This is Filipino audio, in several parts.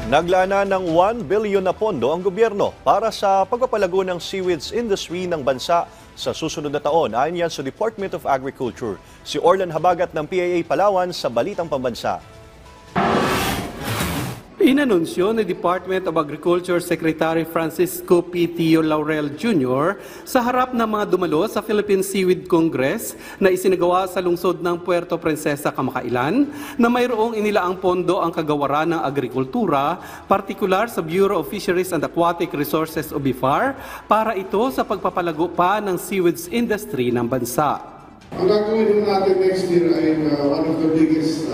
Naglana ng 1 billion na pondo ang gobyerno para sa pagpapalago ng seaweeds industry ng bansa sa susunod na taon. Ayon yan sa Department of Agriculture. Si Orlan Habagat ng PAA Palawan sa Balitang Pambansa. Inanunsyo ni Department of Agriculture Secretary Francisco P. Tio Laurel Jr. sa harap ng mga dumalo sa Philippine Seaweed Congress na isinagawa sa lungsod ng Puerto Princesa, Kamakailan na mayroong inilaang pondo ang kagawaran ng agrikultura, partikular sa Bureau of Fisheries and Aquatic Resources o BIFAR, para ito sa pagpapalago pa ng seaweeds industry ng bansa. Ang gagawin natin next year ay one of the biggest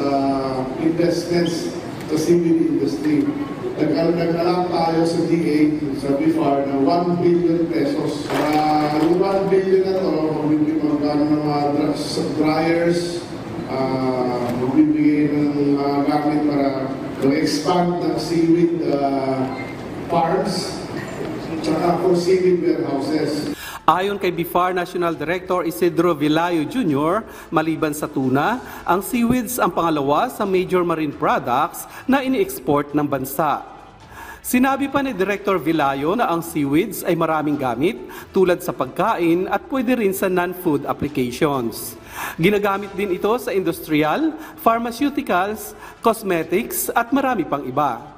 investments sa seaweed industry. Nagkalang tayo sa DA, sa BIFAR, na 1 billion pesos. Yung 1 billion na ito, magkano ng mga dryers, magbibigay ng mga gamit para expand ng seaweed farms, tsaka for seaweed warehouses. Ayon kay BIFAR National Director Isidro Villayo Jr., maliban sa tuna, ang seaweeds ang pangalawa sa major marine products na ini-export ng bansa. Sinabi pa ni Director Villayo na ang seaweeds ay maraming gamit tulad sa pagkain at pwede rin sa non-food applications. Ginagamit din ito sa industrial, pharmaceuticals, cosmetics at marami pang iba.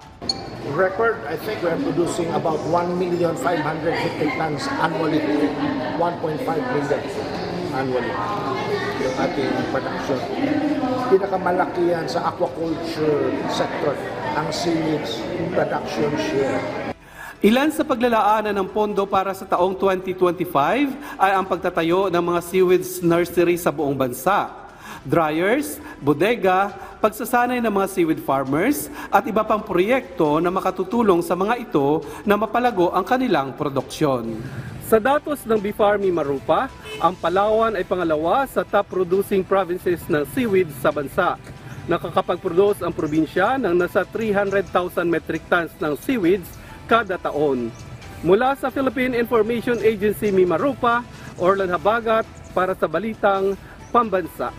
Record, I think we're producing about 1,500,000 tons annually, 1.5 million annually yung ating production. Pinakamalaki yan sa aquaculture sector, ang seaweeds production share. Ilan sa paglalaanan ng pondo para sa taong 2025 ay ang pagtatayo ng mga seaweeds nursery sa buong bansa, dryers, bodega, pagsasanay ng mga seaweed farmers at iba pang proyekto na makatutulong sa mga ito na mapalago ang kanilang produksyon. Sa datos ng BIFAR Mimaropa, ang Palawan ay pangalawa sa top producing provinces ng seaweed sa bansa. Nakakapag-produce ang probinsya ng nasa 300,000 metric tons ng seaweeds kada taon. Mula sa Philippine Information Agency Mimaropa, Orlan Habagat para sa Balitang Pambansa.